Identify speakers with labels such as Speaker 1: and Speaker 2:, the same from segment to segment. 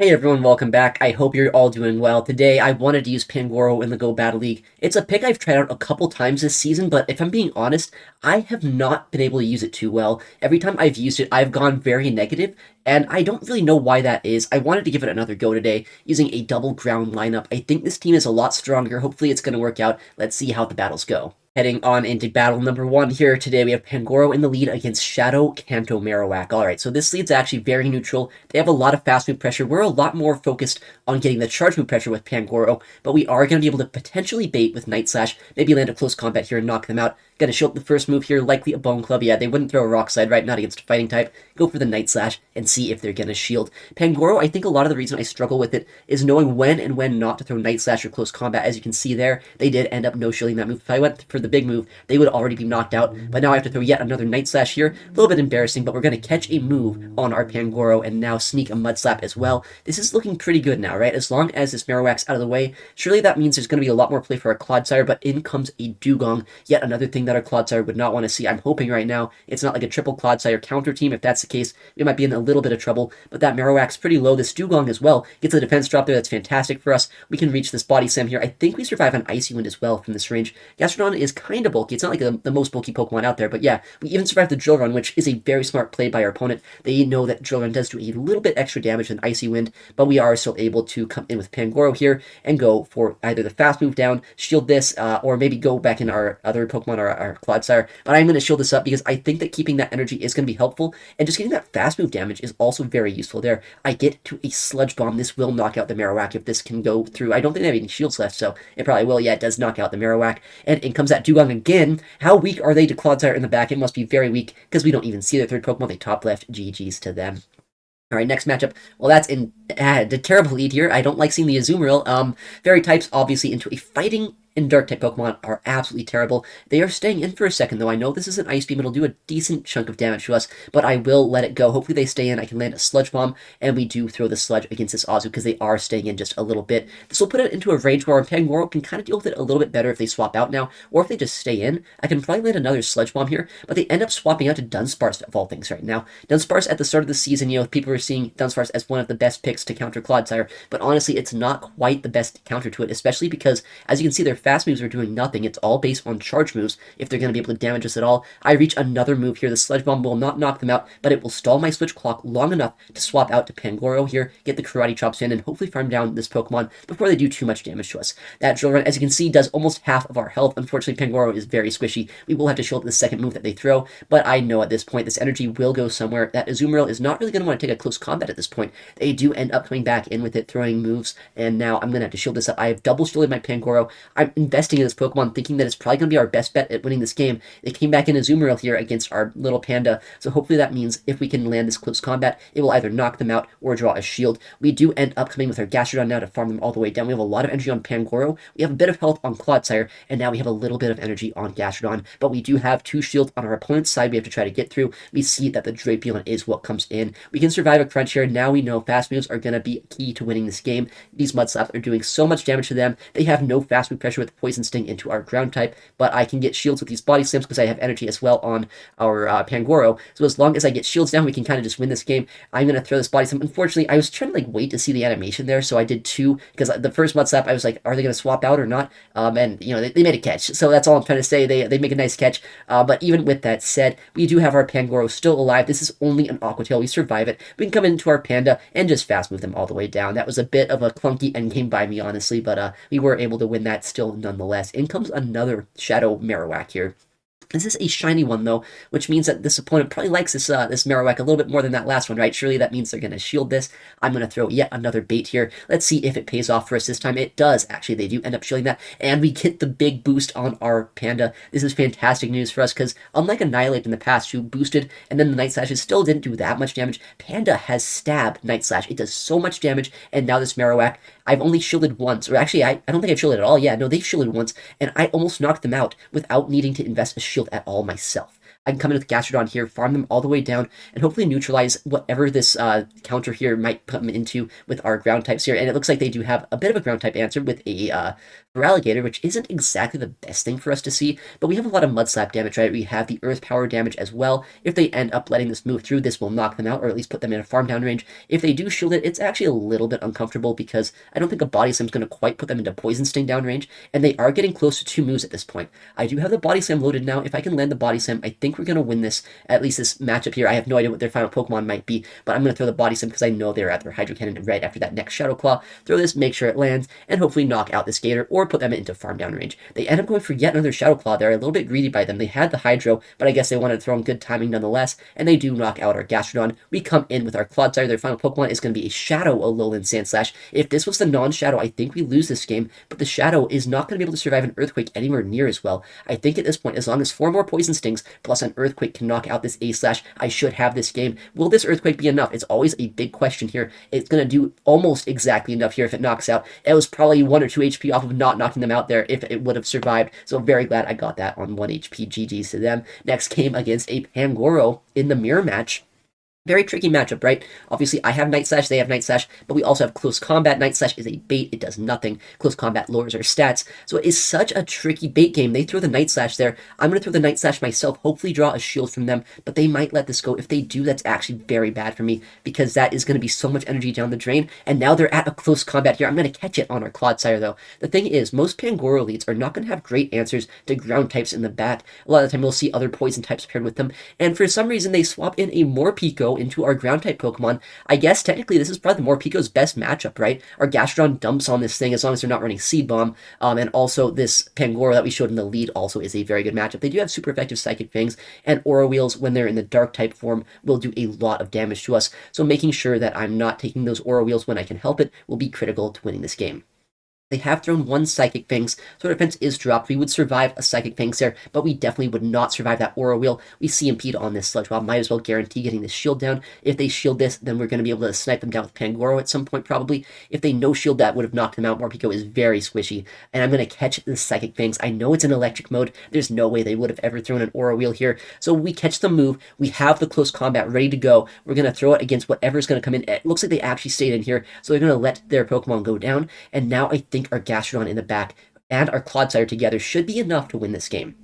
Speaker 1: Hey everyone, welcome back. I hope you're all doing well. Today, I wanted to use Pangoro in the Go Battle League. It's a pick I've tried out a couple times this season, but if I'm being honest, I have not been able to use it too well. Every time I've used it, I've gone very negative, and I don't really know why that is. I wanted to give it another go today, using a double ground lineup. I think this team is a lot stronger. Hopefully it's going to work out. Let's see how the battles go. Heading on into battle number one here today, we have Pangoro in the lead against Shadow Kanto Marowak. Alright, so this lead's actually very neutral. They have a lot of fast move pressure. We're a lot more focused on getting the charge move pressure with Pangoro, but we are going to be able to potentially bait with Night Slash, maybe land a close combat here and knock them out. Gonna shield the first move here, likely a Bone Club. Yeah, they wouldn't throw a Rock Slide, right? Not against a fighting type. Go for the Night Slash and see if they're gonna shield. Pangoro, I think a lot of the reason I struggle with it is knowing when and when not to throw Night Slash or close combat. As you can see there, they did end up no-shielding that move. If I went for the big move, they would already be knocked out, but now I have to throw yet another Night Slash here. A little bit embarrassing, but we're gonna catch a move on our Pangoro and now sneak a Mud Slap as well. This is looking pretty good now, right? As long as this Marowak's out of the way, surely that means there's gonna be a lot more play for our Clodsire, but in comes a Dugong, yet another thing that our Clodsire would not want to see. I'm hoping right now it's not like a triple Clodsire counter team. If that's the case, we might be in a little bit of trouble, but that Marowak's pretty low. This Dugong as well gets a defense drop there. That's fantastic for us. We can reach this Body Slam here. I think we survive on Icy Wind as well from this range. Gastrodon is kind of bulky. It's not like the most bulky Pokemon out there, but yeah, we even survived the Drill Run, which is a very smart play by our opponent. They know that Drill Run does do a little bit extra damage than Icy Wind, but we are still able to come in with Pangoro here and go for either the fast move down, shield this, or maybe go back in our other Pokemon, or our Clodsire. But I'm going to shield this up because I think that keeping that energy is going to be helpful, and just getting that fast move damage is also very useful there. I get to a Sludge Bomb. This will knock out the Marowak if this can go through. I don't think they have any shields left, so it probably will. Yeah, it does knock out the Marowak, and in comes that Dugong again. How weak are they to Clodsire in the back? It must be very weak, because we don't even see their third Pokemon. They top left. GG's to them. All right, next matchup. Well, that's in the terrible lead here. I don't like seeing the Azumarill. Fairy types, obviously, into a fighting and Dark-type Pokemon are absolutely terrible. They are staying in for a second, though. I know this is an Ice Beam. It'll do a decent chunk of damage to us, but I will let it go. Hopefully they stay in. I can land a Sludge Bomb, and we do throw the Sludge against this Azu because they are staying in just a little bit. This will put it into a range where our Pangoro can kind of deal with it a little bit better if they swap out now, or if they just stay in. I can probably land another Sludge Bomb here, but they end up swapping out to Dunsparce of all things right now. Dunsparce at the start of the season, people were seeing Dunsparce as one of the best picks to counter Clodsire, but honestly, it's not quite the best counter to it, especially because, as you can see, their fast moves are doing nothing. It's all based on charge moves if they're going to be able to damage us at all. I reach another move here. The Sludge Bomb will not knock them out, but it will stall my switch clock long enough to swap out to Pangoro here, get the Karate Chops in, and hopefully farm down this Pokemon before they do too much damage to us. That Drill Run, as you can see, does almost half of our health. Unfortunately, Pangoro is very squishy. We will have to shield the second move that they throw, but I know at this point this energy will go somewhere. That Azumarill is not really going to want to take a close combat at this point. They do end up coming back in with it, throwing moves, and now I'm going to have to shield this up. I have double shielded my Pangoro. I'm investing in this Pokemon, thinking that it's probably going to be our best bet at winning this game. They came back in Azumarill here against our little panda, so hopefully that means if we can land this close combat, it will either knock them out or draw a shield. We do end up coming with our Gastrodon now to farm them all the way down. We have a lot of energy on Pangoro, we have a bit of health on Clodsire, and now we have a little bit of energy on Gastrodon, but we do have two shields on our opponent's side we have to try to get through. We see that the Drapion is what comes in. We can survive a crunch here. Now we know fast moves are going to be key to winning this game. These Mud Slaps are doing so much damage to them. They have no fast move pressure with Poison Sting into our ground type, but I can get shields with these Body Slams because I have energy as well on our Pangoro. So as long as I get shields down, we can kind of just win this game. I'm going to throw this Body Slam. Unfortunately, I was trying to wait to see the animation there, so I did two, because the first Mud Slap, I was like, are they going to swap out or not? And, they made a catch. So that's all I'm trying to say. They make a nice catch. But even with that said, we do have our Pangoro still alive. This is only an Aqua Tail. We survive it. We can come into our Panda and just fast move them all the way down. That was a bit of a clunky endgame by me, honestly, but we were able to win that still nonetheless. In comes another Shadow Marowak here. This is a shiny one, though, which means that this opponent probably likes this Marowak a little bit more than that last one, right? Surely that means they're going to shield this. I'm going to throw yet another bait here. Let's see if it pays off for us this time. It does. Actually, they do end up shielding that, and we get the big boost on our Panda. This is fantastic news for us, because unlike Annihilate in the past, who boosted, and then the Night Slashes still didn't do that much damage, Panda has Stab Night Slash. It does so much damage, and now this Marowak, I've only shielded once, or actually, I don't think I've shielded at all. Yeah, no, they've shielded once, and I almost knocked them out without needing to invest a shield at all myself. I can come in with Gastrodon here, farm them all the way down, and hopefully neutralize whatever this counter here might come into with our ground types here. And it looks like they do have a bit of a ground type answer with a Feraligatr, which isn't exactly the best thing for us to see, but we have a lot of Mud Slap damage, right? We have the Earth Power damage as well. If they end up letting this move through, this will knock them out, or at least put them in a farm down range. If they do shield it, it's actually a little bit uncomfortable because I don't think a Body Slam is going to quite put them into Poison Sting down range, and they are getting close to 2 moves at this point. I do have the Body Slam loaded now. If I can land the Body Slam, I think we're going to win this, at least this matchup here. I have no idea what their final Pokemon might be, but I'm going to throw the Body Slam because I know they're at their Hydro Cannon right after that next Shadow Claw. Throw this, make sure it lands, and hopefully knock out this Gator or put them into farm down range. They end up going for yet another Shadow Claw there. A little bit greedy by them. They had the Hydro, but I guess they wanted to throw in good timing nonetheless, and they do knock out our Gastrodon. We come in with our Clodsire. Their final Pokemon is going to be a Shadow Alolan Sandslash. If this was the non-Shadow, I think we lose this game, but the Shadow is not going to be able to survive an Earthquake anywhere near as well. I think at this point, as long as 4 more Poison Stings plus an Earthquake can knock out this A-Slash, I should have this game. Will this Earthquake be enough? It's always a big question here. It's going to do almost exactly enough here if it knocks out. It was probably 1 or 2 HP off of not knocking them out there if it would have survived, so I'm very glad I got that on 1 HP. GG's to them. Next came against a Pangoro in the mirror match. Very tricky matchup, right? Obviously, I have Night Slash, they have Night Slash, but we also have Close Combat. Night Slash is a bait, it does nothing. Close Combat lowers our stats, so it is such a tricky bait game. They throw the Night Slash there. I'm going to throw the Night Slash myself, hopefully draw a shield from them, but they might let this go. If they do, that's actually very bad for me, because that is going to be so much energy down the drain, and now they're at a Close Combat here. I'm going to catch it on our Clodsire, though. The thing is, most Pangoro leads are not going to have great answers to ground types in the back. A lot of the time, we'll see other poison types paired with them, and for some reason, they swap in a Morpeko into our ground type Pokemon. I guess technically this is probably the Morpeko's best matchup, right? Our Gastrodon dumps on this thing as long as they're not running Seed Bomb, and also this Pangoro that we showed in the lead also is a very good matchup. They do have super effective Psychic Fangs, and Aura Wheels, when they're in the Dark type form, will do a lot of damage to us, so making sure that I'm not taking those Aura Wheels when I can help it will be critical to winning this game. They have thrown 1 Psychic Fangs, so our defense is dropped. We would survive a Psychic Fangs there, but we definitely would not survive that Aura Wheel. We CMP'd on this Sludge Bomb. Might as well guarantee getting this shield down. If they shield this, then we're going to be able to snipe them down with Pangoro at some point, probably. If they no-shield that, would have knocked them out. Morpeko is very squishy, and I'm going to catch the Psychic Fangs. I know it's in electric mode. There's no way they would have ever thrown an Aura Wheel here. So we catch the move. We have the Close Combat ready to go. We're going to throw it against whatever's going to come in. It looks like they actually stayed in here, so they're going to let their Pokemon go down, and now I think our Gastrodon in the back and our Clodsire together should be enough to win this game.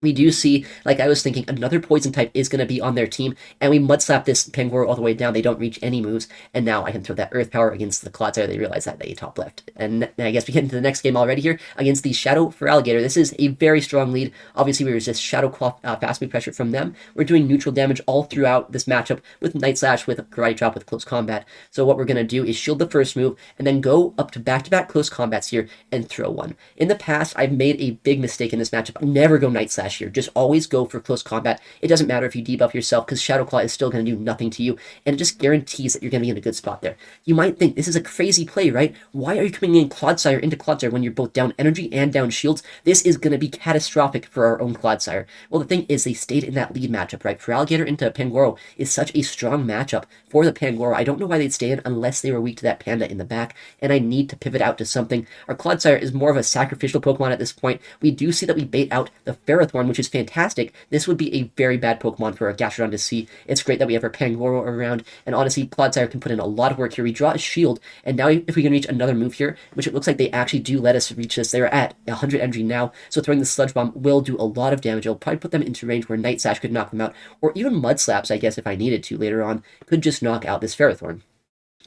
Speaker 1: We do see, like I was thinking, another poison type is going to be on their team, and we mud slap this Pangoro all the way down. They don't reach any moves, and now I can throw that Earth Power against the Clodsire. They realize that they top left. And I guess we get into the next game already here against the Shadow Feraligatr. This is a very strong lead. Obviously, we resist Shadow Claw fast move pressure from them. We're doing neutral damage all throughout this matchup with Night Slash, with Karate Chop, with Close Combat. So what we're going to do is shield the first move, and then go up to back-to-back Close Combats here and throw one. In the past, I've made a big mistake in this matchup. Never go Night Slash here. Just always go for Close Combat. It doesn't matter if you debuff yourself, because Shadow Claw is still going to do nothing to you, and it just guarantees that you're going to be in a good spot there. You might think, this is a crazy play, right? Why are you coming in Clodsire into Clodsire when you're both down energy and down shields? This is going to be catastrophic for our own Clodsire. Well, the thing is, they stayed in that lead matchup, right? Feraligatr into Pangoro is such a strong matchup for the Pangoro. I don't know why they'd stay in unless they were weak to that Panda in the back, and I need to pivot out to something. Our Clodsire is more of a sacrificial Pokemon at this point. We do see that we bait out the Ferrothorn, which is fantastic. This would be a very bad Pokemon for a Gastrodon to see. It's great that we have our Pangoro around, and honestly, Clodsire can put in a lot of work here. We draw a shield, and now if we can reach another move here, which it looks like they actually do let us reach this, they're at 100 energy now, so throwing the Sludge Bomb will do a lot of damage. It'll probably put them into range where Night Slash could knock them out, or even Mud Slaps, I guess, if I needed to later on, could just knock out this Ferrothorn.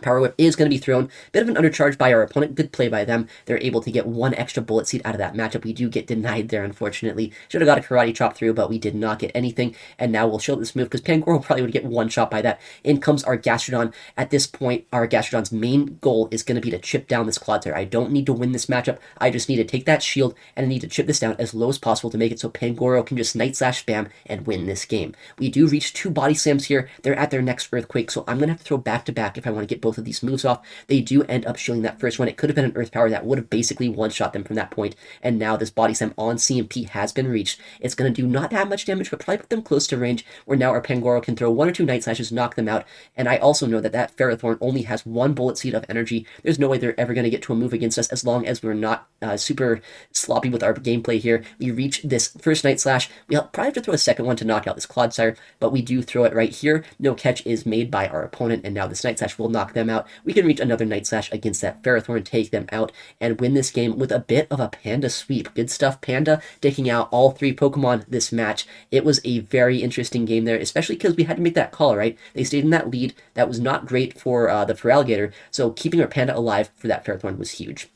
Speaker 1: Power Whip is going to be thrown. Bit of an undercharge by our opponent. Good play by them. They're able to get 1 extra bullet seed out of that matchup. We do get denied there, unfortunately. Should have got a Karate Chop through, but we did not get anything. And now we'll show this move, because Pangoro probably would get 1 shot by that. In comes our Gastrodon. At this point, our Gastrodon's main goal is going to be to chip down this Clodsire. I don't need to win this matchup. I just need to take that shield, and I need to chip this down as low as possible to make it so Pangoro can just Night Slash spam and win this game. We do reach 2 Body Slams here. They're at their next Earthquake, so I'm going to have to throw back-to-back if I want to get both both of these moves off. They do end up shielding that first one. It could have been an Earth Power that would have basically one-shot them from that point, and now this Body Slam on CMP has been reached. It's going to do not that much damage, but probably put them close to range, where now our Pangoro can throw 1 or 2 Night Slashes, knock them out, and I also know that that Ferrothorn only has 1 Bullet Seed of energy. There's no way they're ever going to get to a move against us as long as we're not super sloppy with our gameplay here. We reach this first Night Slash. We'll probably have to throw a second one to knock out this Clodsire, but we do throw it right here. No catch is made by our opponent, and now this Night Slash will knock them out. We can reach another Night Slash against that Ferrothorn, take them out, and win this game with a bit of a Panda sweep. Good stuff, Panda, taking out all 3 Pokemon this match. It was a very interesting game there, especially because we had to make that call, right? They stayed in that lead. That was not great for the Feraligatr, so keeping our Panda alive for that Ferrothorn was huge.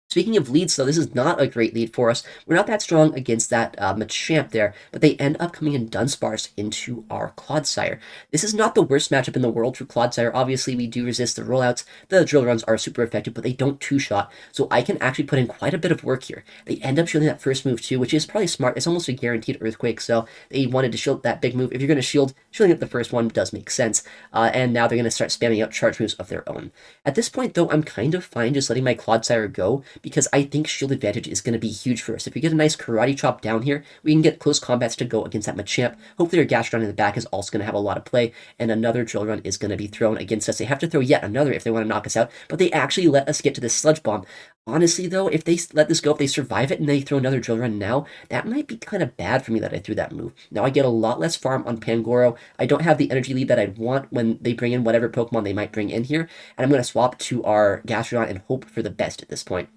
Speaker 1: Speaking of leads, though, this is not a great lead for us. We're not that strong against that Machamp there, but they end up coming in Dunsparce into our Clodsire. This is not the worst matchup in the world for Clodsire. Obviously, we do resist the rollouts. The drill runs are super effective, but they don't two-shot, so I can actually put in quite a bit of work here. They end up shielding that first move, too, which is probably smart. It's almost a guaranteed Earthquake, so they wanted to shield that big move. If you're going to shield, shielding up the first one does make sense, and now they're going to start spamming out charge moves of their own. At this point, though, I'm kind of fine just letting my Clodsire go, because I think shield advantage is going to be huge for us. If we get a nice Karate Chop down here, we can get close combats to go against that Machamp. Hopefully our Gastrodon in the back is also going to have a lot of play, and another Drill Run is going to be thrown against us. They have to throw yet another if they want to knock us out, but they actually let us get to this Sludge Bomb. Honestly, though, if they let this go, if they survive it and they throw another Drill Run now, that might be kind of bad for me that I threw that move. Now I get a lot less farm on Pangoro. I don't have the energy lead that I'd want when they bring in whatever Pokemon they might bring in here, and I'm going to swap to our Gastrodon and hope for the best at this point.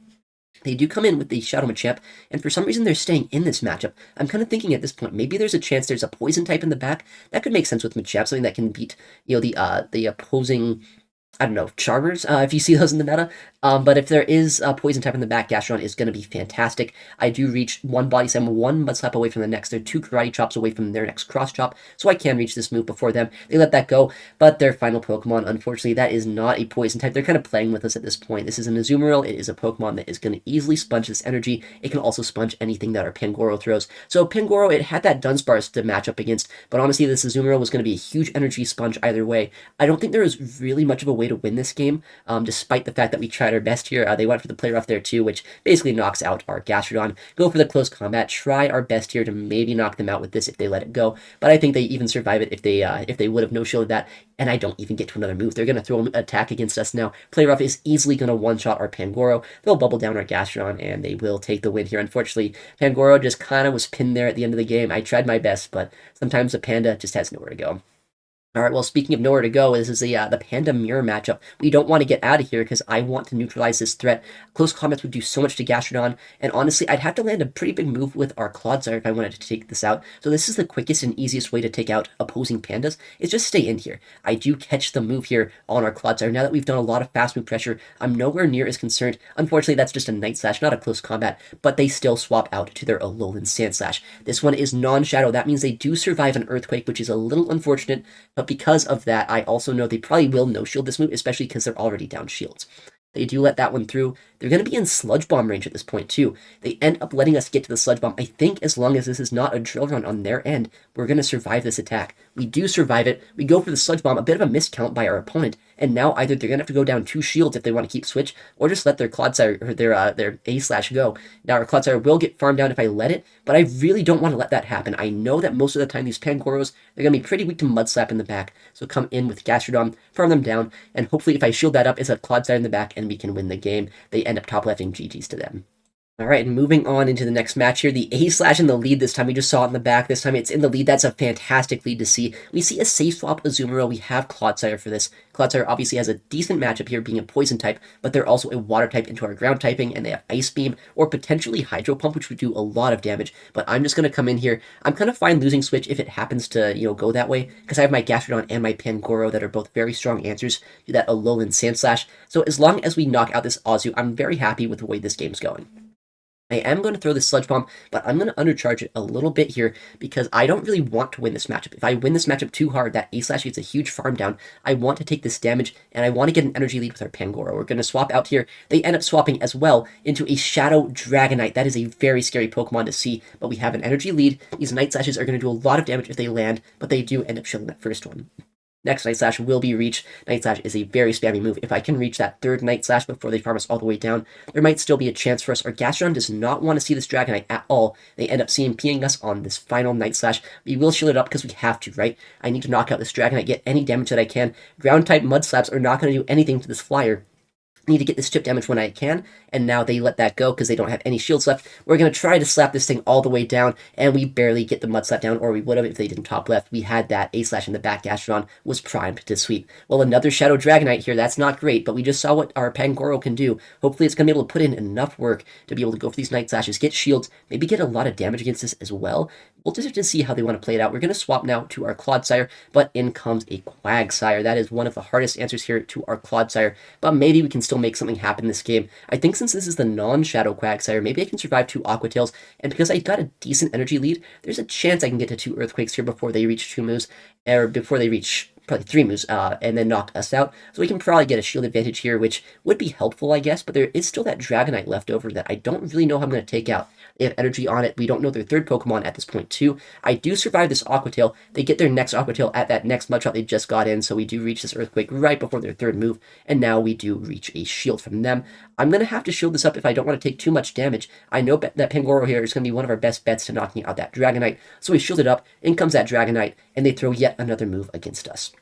Speaker 1: They do come in with the Shadow Machamp, and for some reason they're staying in this matchup. I'm kind of thinking at this point, maybe there's a chance there's a Poison type in the back. That could make sense with Machamp, something that can beat, the opposing, I don't know, Charmers, if you see those in the meta. But if there is a Poison type in the back, Gastrodon is going to be fantastic. I do reach 1 Body Slam, 1 Mud Slap away from the next. They're 2 Karate Chops away from their next Cross Chop, so I can reach this move before them. They let that go, but their final Pokemon, unfortunately, that is not a Poison type. They're kind of playing with us at this point. This is an Azumarill. It is a Pokemon that is going to easily sponge this energy. It can also sponge anything that our Pangoro throws. So Pangoro, it had that Dunsparce to match up against, but honestly, this Azumarill was going to be a huge energy sponge either way. I don't think there is really much of a way to win this game, despite the fact that we tried our best here. They went for the play rough there too, which basically knocks out our Gastrodon. Go for the close combat, try our best here to maybe knock them out with this if they let it go, but I think they even survive it if they would have no-shielded that, and I don't even get to another move. They're going to throw an attack against us now. Play rough is easily going to one-shot our Pangoro. They'll bubble down our Gastrodon, and they will take the win here. Unfortunately, Pangoro just kind of was pinned there at the end of the game. I tried my best, but sometimes a Panda just has nowhere to go. Alright, well, speaking of nowhere to go, this is the Panda Mirror matchup. We don't want to get out of here because I want to neutralize this threat. Close combats would do so much to Gastrodon, and honestly, I'd have to land a pretty big move with our Clodsire if I wanted to take this out. So this is the quickest and easiest way to take out opposing Pandas, is just stay in here. I do catch the move here on our Clodsire. Now that we've done a lot of fast move pressure, I'm nowhere near as concerned. Unfortunately, that's just a Night Slash, not a close combat, but they still swap out to their Alolan Sand Slash. This one is non-shadow. That means they do survive an Earthquake, which is a little unfortunate, but because of that, I also know they probably will no-shield this move, especially because they're already down shields. They do let that one through. They're going to be in Sludge Bomb range at this point, too. They end up letting us get to the Sludge Bomb. I think as long as this is not a Drill Run on their end, we're going to survive this attack. We do survive it. We go for the Sludge Bomb, a bit of a miscount by our opponent, and now either they're going to have to go down 2 shields if they want to keep switch, or just let their Clodsire, or their A-Slash go. Now, our Clodsire will get farmed down if I let it, but I really don't want to let that happen. I know that most of the time these Pangoros, they're going to be pretty weak to Mud Slap in the back, so come in with Gastrodon, farm them down, and hopefully if I shield that up, it's a Clodsire in the back, and we can win the game. They end up top-lefting GG's to them. Alright, and moving on into the next match here, the A-Slash in the lead this time. We just saw it in the back. This time it's in the lead. That's a fantastic lead to see. We see a safe swap Azumarill. We have Clodsire for this. Clodsire obviously has a decent matchup here being a Poison type, but they're also a Water type into our Ground typing, and they have Ice Beam or potentially Hydro Pump, which would do a lot of damage. But I'm just going to come in here. I'm kind of fine losing Switch if it happens to, go that way, because I have my Gastrodon and my Pangoro that are both very strong answers to that Alolan Sand Slash. So as long as we knock out this Azu, I'm very happy with the way this game's going. I am going to throw this Sludge Bomb, but I'm going to undercharge it a little bit here because I don't really want to win this matchup. If I win this matchup too hard, that A-Slash gets a huge farm down. I want to take this damage, and I want to get an energy lead with our Pangoro. We're going to swap out here. They end up swapping as well into a Shadow Dragonite. That is a very scary Pokemon to see, but we have an energy lead. These Night Slashes are going to do a lot of damage if they land, but they do end up shielding that first one. Next Night Slash will be reached. Night Slash is a very spammy move. If I can reach that third Night Slash before they farm us all the way down, there might still be a chance for us. Our Gastrodon does not want to see this Dragonite at all. They end up CMPing us on this final Night Slash. We will shield it up because we have to, right? I need to knock out this Dragonite, get any damage that I can. Ground-type Mud Slaps are not going to do anything to this Flyer. Need to get this chip damage when I can, and now they let that go because they don't have any shields left. We're going to try to slap this thing all the way down, and we barely get the Mud Slap down, or we would have if they didn't top left. We had that A-Slash in the back. Gastrodon was primed to sweep. Well, another Shadow Dragonite here. That's not great, but we just saw what our Pangoro can do. Hopefully it's going to be able to put in enough work to be able to go for these Night Slashes, get shields, maybe get a lot of damage against this as well. We'll just have to see how they want to play it out. We're going to swap now to our Clodsire, but in comes a Quagsire. That is one of the hardest answers here to our Clodsire, but maybe we can still make something happen this game. I think since this is the non-Shadow Quagsire, maybe I can survive 2 Aqua Tails, and because I got a decent energy lead, there's a chance I can get to 2 Earthquakes here before they reach 2 moves, or before they reach probably 3 moves, and then knock us out. So we can probably get a shield advantage here, which would be helpful, I guess, but there is still that Dragonite left over that I don't really know how I'm going to take out. They have energy on it. We don't know their third Pokemon at this point, too. I do survive this Aqua Tail. They get their next Aqua Tail at that next Mud Shot they just got in, so we do reach this Earthquake right before their third move, and now we do reach a shield from them. I'm going to have to shield this up if I don't want to take too much damage. I know that Pangoro here is going to be one of our best bets to knocking out that Dragonite, so we shield it up. In comes that Dragonite, and they throw yet another move against us.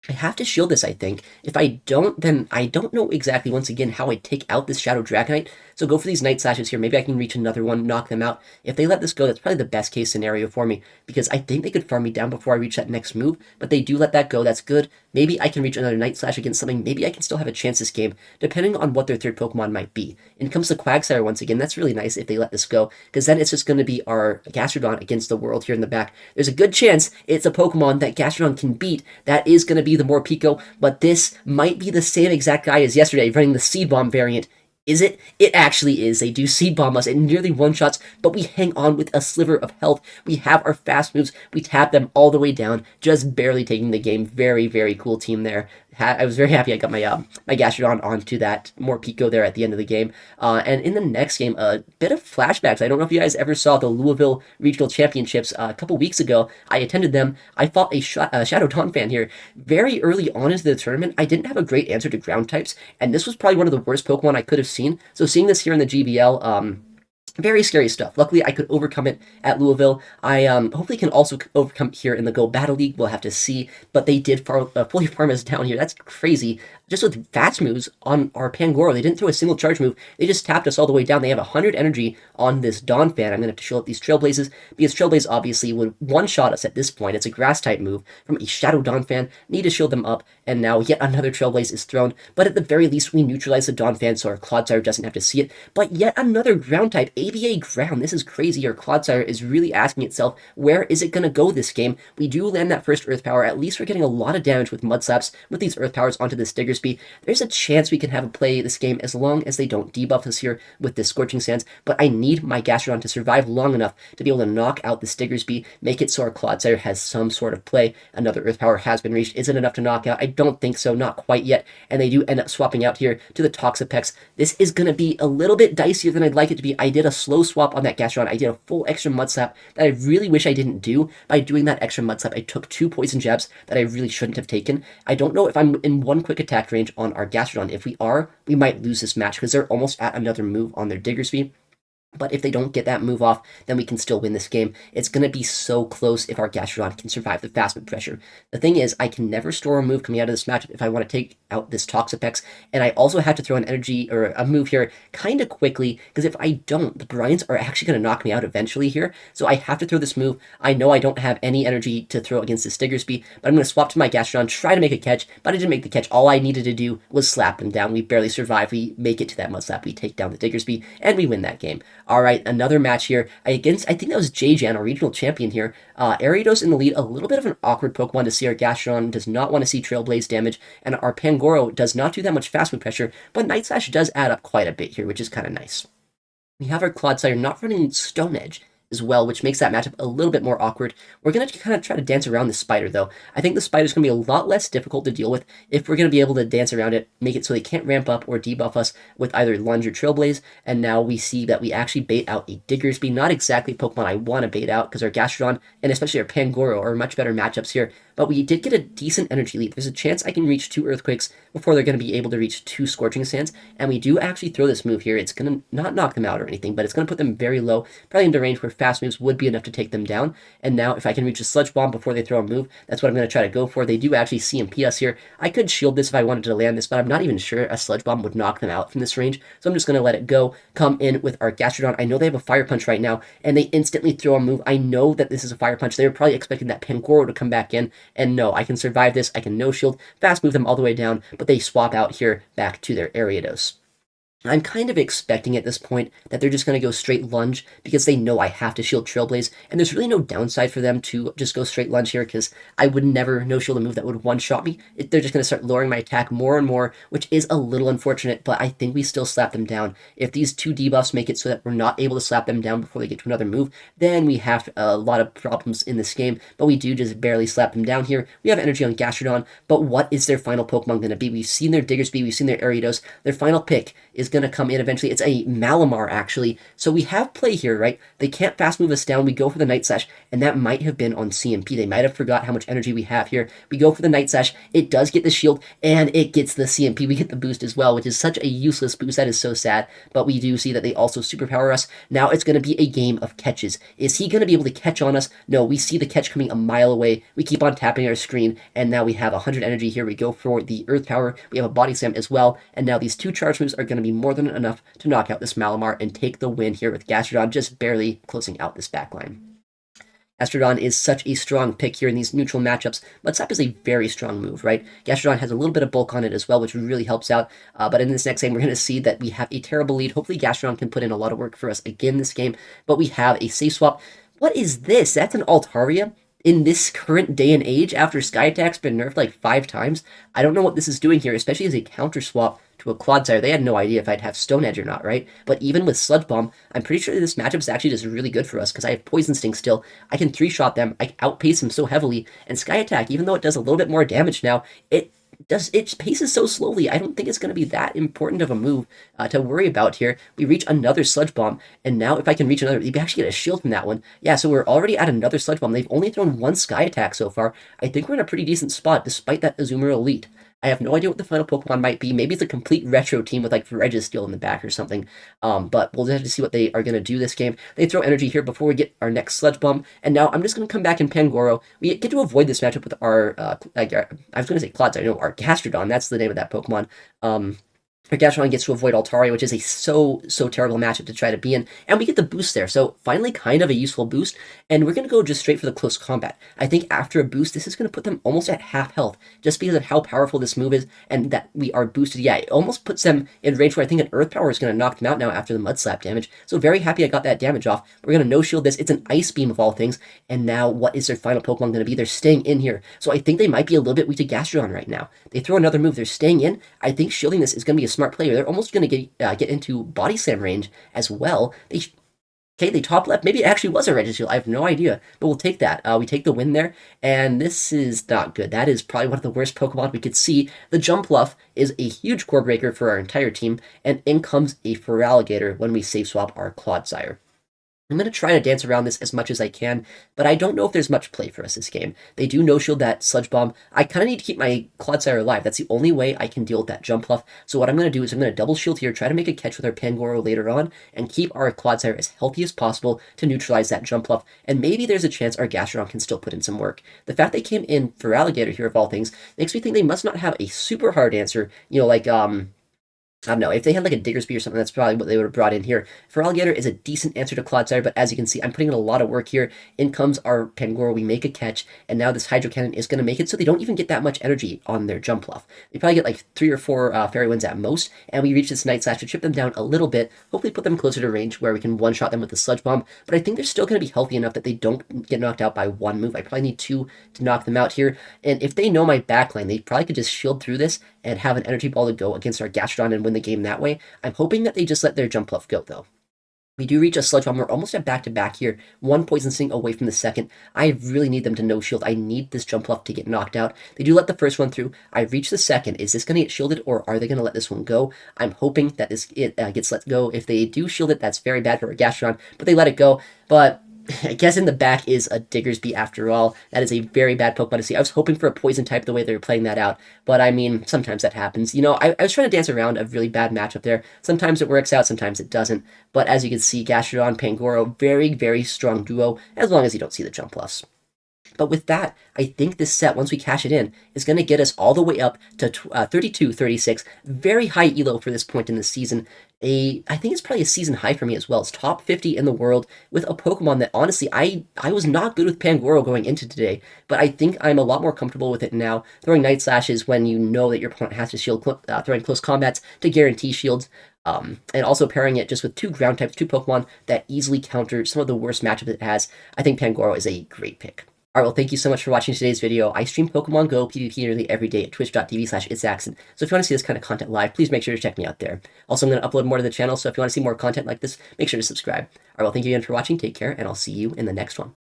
Speaker 1: I have to shield this, I think. If I don't, then I don't know exactly, once again, how I take out this Shadow Dragonite. So go for these Night Slashes here. Maybe I can reach another one, knock them out. If they let this go, that's probably the best case scenario for me, because I think they could farm me down before I reach that next move, but they do let that go. That's good. Maybe I can reach another Night Slash against something. Maybe I can still have a chance this game, depending on what their third Pokemon might be. In comes the Quagsire once again. That's really nice if they let this go, because then it's just going to be our Gastrodon against the world here in the back. There's a good chance it's a Pokemon that Gastrodon can beat. That is going to be the Morpeko, but this might be the same exact guy as yesterday, running the Seed Bomb variant. Is it? It actually is. They do Seed Bomb us. It nearly one-shots, but we hang on with a sliver of health. We have our fast moves. We tap them all the way down, just barely taking the game. Very, very cool team there. I was very happy I got my my Gastrodon onto that Morpeko there at the end of the game. And in the next game, a bit of flashbacks. I don't know if you guys ever saw the Louisville Regional Championships a couple weeks ago. I attended them. I fought a Shadow Dawn fan here. Very early on into the tournament, I didn't have a great answer to ground types, and this was probably one of the worst Pokemon I could have seen. So seeing this here in the GBL, very scary stuff. Luckily, I could overcome it at Louisville. I hopefully can also overcome it here in the Go Battle League. We'll have to see. But they did fully farm us down here. That's crazy. Just with fast moves on our Pangoro, they didn't throw a single charge move. They just tapped us all the way down. They have 100 energy on this Dawn fan. I'm going to have to show up these Trailblazes, because Trailblaze obviously would one-shot us at this point. It's a Grass-type move from a Shadow Dawn fan. Need to shield them up, and now yet another Trailblaze is thrown. But at the very least, we neutralize the Dawn fan so our Clodsire doesn't have to see it. But yet another Ground-type, ABA Ground. This is crazy. Our Clodsire is really asking itself, where is it going to go this game? We do land that first Earth Power. At least we're getting a lot of damage with Mud Slaps with these Earth Powers onto this Diggersby. There's a chance we can have a play this game as long as they don't debuff us here with this Scorching Sands, but I need my Gastrodon to survive long enough to be able to knock out this Diggersby, make it so our Clodsire has some sort of play. Another Earth Power has been reached. Is it enough to knock out? I don't think so, not quite yet, and they do end up swapping out here to the Toxapex. This is going to be a little bit dicier than I'd like it to be. I did a slow swap on that Gastrodon. I did a full extra Mud Slap that I really wish I didn't do. By doing that extra Mud Slap, I took 2 poison jabs that I really shouldn't have taken. I don't know if I'm in one quick attack range on our Gastrodon. If we are, we might lose this match because they're almost at another move on their Diggersby. But if they don't get that move off, then we can still win this game. It's going to be so close if our Gastrodon can survive the fast move pressure. The thing is, I can never store a move coming out of this matchup if I want to take out this Toxapex, and I also have to throw an energy or a move here kind of quickly, because if I don't, the Bryans are actually going to knock me out eventually here, so I have to throw this move. I know I don't have any energy to throw against this Diggersby, but I'm going to swap to my Gastrodon, try to make a catch, but I didn't make the catch. All I needed to do was slap them down. We barely survive. We make it to that Mud Slap. We take down the Diggersby, and we win that game. All right, another match here against, I think that was J-Jan, our regional champion here. Ariados in the lead, a little bit of an awkward Pokemon to see. Our Gastrodon does not want to see Trailblaze damage, and our Pangoro does not do that much fast move pressure, but Night Slash does add up quite a bit here, which is kind of nice. We have our Clodsire not running Stone Edge as well, which makes that matchup a little bit more awkward. We're going to kind of try to dance around the Spider, though. I think the Spider's going to be a lot less difficult to deal with if we're going to be able to dance around it, make it so they can't ramp up or debuff us with either Lunge or Trailblaze, and now we see that we actually bait out a Diggersby. Not exactly Pokemon I want to bait out, because our Gastrodon, and especially our Pangoro, are much better matchups here. but we did get a decent energy lead. There's a chance I can reach 2 Earthquakes before they're going to be able to reach 2 Scorching Sands, and we do actually throw this move here. It's going to not knock them out or anything, but it's going to put them very low, probably into range where fast moves would be enough to take them down. And now if I can reach a Sludge Bomb before they throw a move, that's what I'm going to try to go for. They do actually CMP us here. I could shield this if I wanted to land this, but I'm not even sure a Sludge Bomb would knock them out from this range, so I'm just going to let it go. Come in with our Gastrodon. I know they have a Fire Punch right now, and they instantly throw a move. I know that this is a Fire Punch. They were probably expecting that Pangoro to come back in, and no, I can survive this. I can no shield, fast move them all the way down, but they swap out here back to their Ariados. I'm kind of expecting at this point that they're just going to go straight lunge because they know I have to shield Trailblaze, and there's really no downside for them to just go straight lunge here because I would never no-shield a move that would one-shot me. They're just going to start lowering my attack more and more, which is a little unfortunate, but I think we still slap them down. If these 2 debuffs make it so that we're not able to slap them down before they get to another move, then we have a lot of problems in this game, but we do just barely slap them down here. We have energy on Gastrodon, but what is their final Pokemon going to be? We've seen their Diggersby, we've seen their Ariados. Their final pick is going to come in eventually. It's a Malamar, actually. So we have play here, right? They can't fast move us down. We go for the Night Slash, and that might have been on CMP. They might have forgot how much energy we have here. We go for the Night Slash. It does get the shield, and it gets the CMP. We get the boost as well, which is such a useless boost. That is so sad. But we do see that they also superpower us. Now it's going to be a game of catches. Is he going to be able to catch on us? No, we see the catch coming a mile away. We keep on tapping our screen, and now we have 100 energy here. We go for the Earth Power. We have a Body Slam as well, and now these 2 charge moves are going to be more than enough to knock out this Malamar and take the win here with Gastrodon just barely closing out this backline. Gastrodon is such a strong pick here in these neutral matchups. Mudslap is a very strong move, right? Gastrodon has a little bit of bulk on it as well, which really helps out. But in this next game, we're going to see that we have a terrible lead. Hopefully, Gastrodon can put in a lot of work for us again this game. But we have a safe swap. What is this? That's an Altaria? In this current day and age, after Sky Attack's been nerfed like 5 times, I don't know what this is doing here, especially as a counter swap to a Clodsire. They had no idea if I'd have Stone Edge or not, right? But even with Sludge Bomb, I'm pretty sure this matchup is actually just really good for us because I have Poison Sting still. I can 3-shot them, I outpace them so heavily, and Sky Attack, even though it does a little bit more damage now, it paces so slowly. I don't think it's going to be that important of a move to worry about here. We reach another Sludge Bomb, and now if I can reach another, we actually get a shield from that one. Yeah, so we're already at another Sludge Bomb. They've only thrown 1 Sky Attack so far. I think we're in a pretty decent spot, despite that Azumarill Elite. I have no idea what the final Pokemon might be. Maybe it's a complete retro team with like Registeel in the back or something. But we'll just have to see what they are going to do this game. They throw energy here before we get our next Sludge Bomb. And now I'm just going to come back in Pangoro. We get to avoid this matchup with our, I was going to say Clodsire, no, our Gastrodon. That's the name of that Pokemon. Our Gastrodon gets to avoid Altaria, which is a so terrible matchup to try to be in, and we get the boost there, so finally kind of a useful boost, and we're going to go just straight for the close combat. I think after a boost, this is going to put them almost at half health, just because of how powerful this move is, and that we are boosted. Yeah, it almost puts them in range where I think an Earth Power is going to knock them out now after the Mud Slap damage, so very happy I got that damage off. We're going to no-shield this. It's an Ice Beam of all things, and now what is their final Pokemon going to be? They're staying in here, so I think they might be a little bit weak to Gastrodon right now. They throw another move. They're staying in. I think shielding this is going to be a smart play. They're almost going to get into Body Slam range as well. They top left. Maybe it actually was a Registeel. I have no idea, but we'll take that. We take the win there, and this is not good. That is probably one of the worst Pokemon we could see. The Jumpluff is a huge core breaker for our entire team, and in comes a Feraligatr when we safe swap our Clodsire. I'm going to try to dance around this as much as I can, but I don't know if there's much play for us this game. They do no-shield that Sludge Bomb. I kind of need to keep my Clodsire alive. That's the only way I can deal with that Jumpluff. So what I'm going to do is I'm going to double shield here, try to make a catch with our Pangoro later on, and keep our Clodsire as healthy as possible to neutralize that Jumpluff, and maybe there's a chance our Gastrodon can still put in some work. The fact they came in for Alligator here, of all things, makes me think they must not have a super hard answer, like, I don't know, if they had like a Diggersby or something, that's probably what they would have brought in here. Feraligatr is a decent answer to Clodsire, but as you can see, I'm putting in a lot of work here. In comes our Pangoro, we make a catch, and now this Hydro Cannon is going to make it so they don't even get that much energy on their Jumpluff. They probably get like 3 or 4 Fairy Winds at most, and we reach this Night Slash to chip them down a little bit, hopefully put them closer to range where we can one-shot them with the Sludge Bomb, but I think they're still going to be healthy enough that they don't get knocked out by 1 move. I probably need 2 to knock them out here, and if they know my backline, they probably could just shield through this and have an energy ball to go against our Gastrodon and win the game that way. I'm hoping that they just let their Jumpluff go, though. We do reach a Sludge Bomb. We're almost at back-to-back here. 1 Poison Sting away from the second. I really need them to no-shield. I need this Jumpluff to get knocked out. They do let the first one through. I reach the second. Is this going to get shielded, or are they going to let this one go? I'm hoping that it gets let go. If they do shield it, that's very bad for our Gastrodon, but they let it go. But I guess in the back is a Diggersby after all. That is a very bad Pokemon to see. I was hoping for a poison type the way they were playing that out, but I mean, sometimes that happens. You know, I was trying to dance around a really bad matchup there. Sometimes it works out, sometimes it doesn't. But as you can see, Gastrodon, Pangoro, very, very strong duo, as long as you don't see the jump loss. But with that, I think this set, once we cash it in, is going to get us all the way up to 32, 36. Very high elo for this point in the season. I think it's probably a season high for me as well. It's top 50 in the world with a Pokemon that honestly I was not good with Pangoro going into today, but I think I'm a lot more comfortable with it now. Throwing Night Slashes when you know that your opponent has to shield, throwing close combats to guarantee shields. And also pairing it just with two ground types, two Pokemon that easily counter some of the worst matchups it has. I think Pangoro is a great pick. Alright, well, thank you so much for watching today's video. I stream Pokemon Go PvP nearly every day at twitch.tv/ItsAXN. So if you want to see this kind of content live, please make sure to check me out there. Also, I'm going to upload more to the channel, so if you want to see more content like this, make sure to subscribe. Alright, well, thank you again for watching. Take care, and I'll see you in the next one.